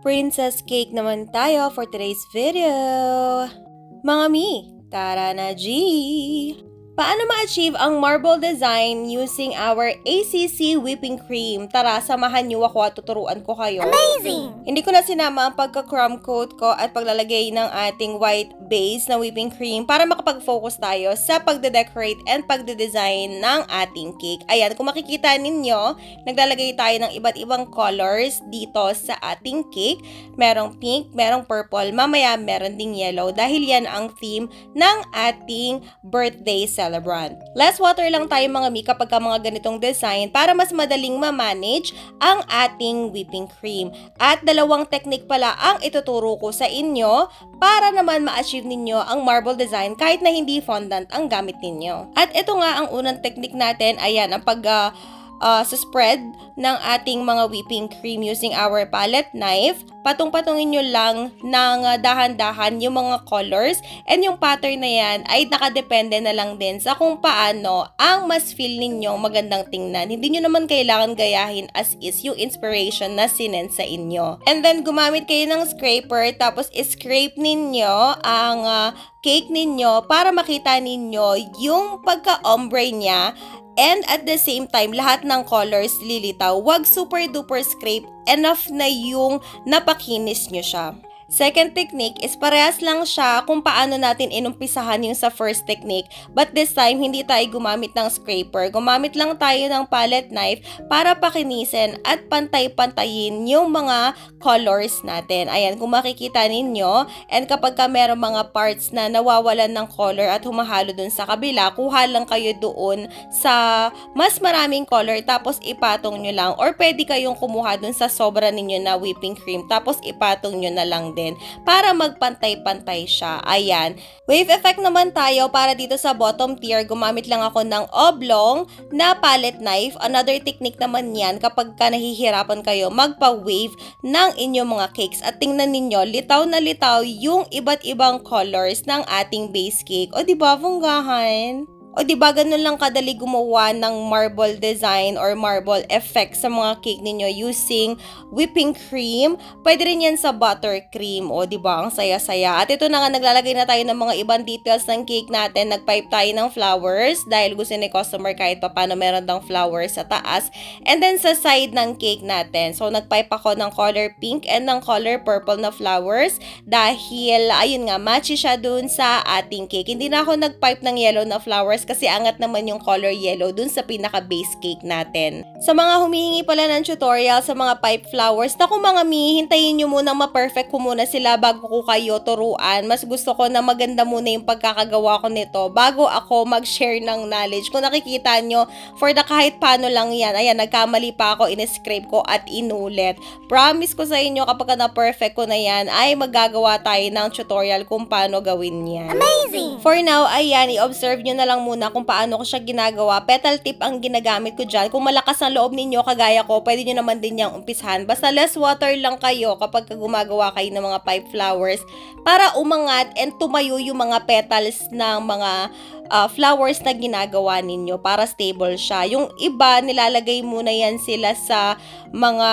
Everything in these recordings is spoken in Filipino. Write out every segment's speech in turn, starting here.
Princess cake naman tayo for today's video. Mga mi, tara na G! Paano ma-achieve ang marble design using our ACC whipping cream? Tara, samahan niyo ako at tuturuan ko kayo. Amazing! Hindi ko na sinama ang pagka-crumb coat ko at paglalagay ng ating white base na whipping cream para makapag-focus tayo sa pagde-decorate and pagde-design ng ating cake. Ayan, kung makikita ninyo, naglalagay tayo ng iba't ibang colors dito sa ating cake. Merong pink, merong purple, mamaya meron ding yellow dahil yan ang theme ng ating birthday celebrant. Less water lang tayo mga mi kapag mga ganitong design para mas madaling ma-manage ang ating whipping cream. At dalawang technique pala ang ituturo ko sa inyo para naman ma-achieve ninyo ang marble design kahit na hindi fondant ang gamit ninyo. At ito nga ang unang technique natin, ayan, ang sa spread ng ating mga whipping cream using our palette knife. Patong-patungin nyo lang ng dahan-dahan yung mga colors and yung pattern na yan ay nakadepende na lang din sa kung paano ang mas feel ninyo magandang tingnan. Hindi nyo naman kailangan gayahin as is yung inspiration na sinend sa inyo. And then gumamit kayo ng scraper tapos scrape ninyo ang cake ninyo para makita ninyo yung pagka-ombre niya. And at the same time, lahat ng colors lilitaw. Wag super duper scrape. Enough na yung napakinis nyo siya. Second technique is parehas lang siya kung paano natin inumpisahan yung sa first technique. But this time, hindi tayo gumamit ng scraper. Gumamit lang tayo ng palette knife para pakinisin at pantay-pantayin yung mga colors natin. Ayan, kung makikita ninyo, and kapag ka meron mga parts na nawawalan ng color at humahalo dun sa kabila, kuha lang kayo doon sa mas maraming color tapos ipatong nyo lang. Or pwede kayong kumuha dun sa sobra ninyo na whipping cream tapos ipatong nyo na lang din para magpantay-pantay siya. Ayan. Wave effect naman tayo para dito sa bottom tier. Gumamit lang ako ng oblong na palette knife. Another technique naman yan kapag ka nahihirapan kayo magpa-wave ng inyong mga cakes. At tingnan ninyo, litaw na litaw yung iba't ibang colors ng ating base cake. O diba, bonggahan? O diba ganun lang kadali gumawa ng marble design or marble effect sa mga cake ninyo using whipping cream. Pwede rin yan sa buttercream. O diba ang saya-saya. At ito na nga, naglalagay na tayo ng mga ibang details ng cake natin. Nagpipe tayo ng flowers dahil gusto ni customer kahit pa paano meron dang flowers sa taas. And then sa side ng cake natin. So nagpipe ako ng color pink and ng color purple na flowers dahil ayun nga, matchy siya dun sa ating cake. Hindi na ako nagpipe ng yellow na flowers kasi angat naman yung color yellow dun sa pinaka-base cake natin. Sa mga humihingi pala ng tutorial sa mga pipe flowers, naku mga mi, hintayin nyo muna ma-perfect ko muna sila bago ko kayo turuan. Mas gusto ko na maganda muna yung pagkakagawa ko nito bago ako mag-share ng knowledge. Kung nakikita nyo, for the kahit paano lang yan, ayan, nagkamali pa ako, in-scrape ko at inulit. Promise ko sa inyo, kapag na-perfect ko na yan, ay magagawa tayo ng tutorial kung paano gawin yan. Amazing! For now, ayan, i-observe nyo na lang muna kung paano ko siya ginagawa. Petal tip ang ginagamit ko dyan. Kung malakas ang loob ninyo, kagaya ko, pwede nyo naman din niyang umpisahan. Basta less water lang kayo kapag gumagawa kayo ng mga pipe flowers para umangat and tumayo yung mga petals ng mga flowers na ginagawa ninyo para stable siya. Yung iba, nilalagay muna yan sila sa mga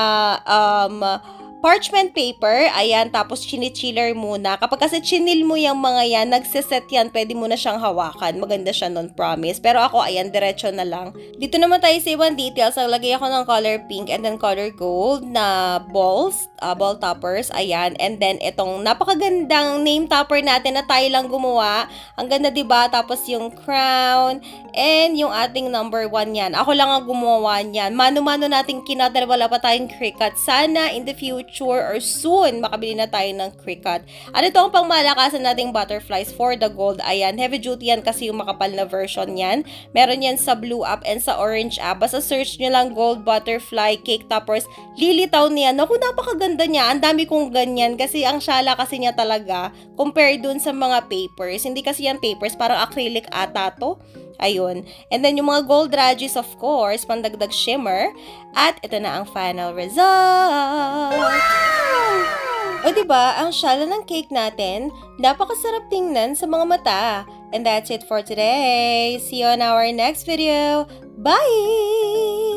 parchment paper, ayan, tapos chinichiller muna. Kapag kasi chinil mo yung mga yan, nagsiset yan, pwede mo na siyang hawakan. Maganda siya nun, promise. Pero ako, ayan, diretso na lang. Dito naman tayo sa ibang details. Naglagay ako ng color pink and then color gold na balls, ball toppers, ayan. And then, itong napakagandang name topper natin na tayo lang gumawa. Ang ganda, diba? Tapos yung crown and yung ating number 1 yan. Ako lang ang gumawa niyan. Mano-mano natin kinat, wala pa tayong Cricut. Sana in the future or soon, makabili na tayo ng Cricut. Ano ito ang pangmalakasan nating butterflies for the gold? Ayan, heavy duty yan kasi yung makapal na version yan. Meron yan sa blue app and sa orange app. Basta search nyo lang gold butterfly cake toppers. Lilitaw niya. Naku, napakaganda niya. Ang dami kong ganyan kasi ang syala kasi niya talaga compared dun sa mga papers. Hindi kasi yan papers, parang acrylic ata to. Ayun. And then, yung mga gold radges, of course, pandagdag shimmer. At ito na ang final result. Wow! O diba, ang syala ng cake natin, napakasarap tingnan sa mga mata. And that's it for today. See you on our next video. Bye!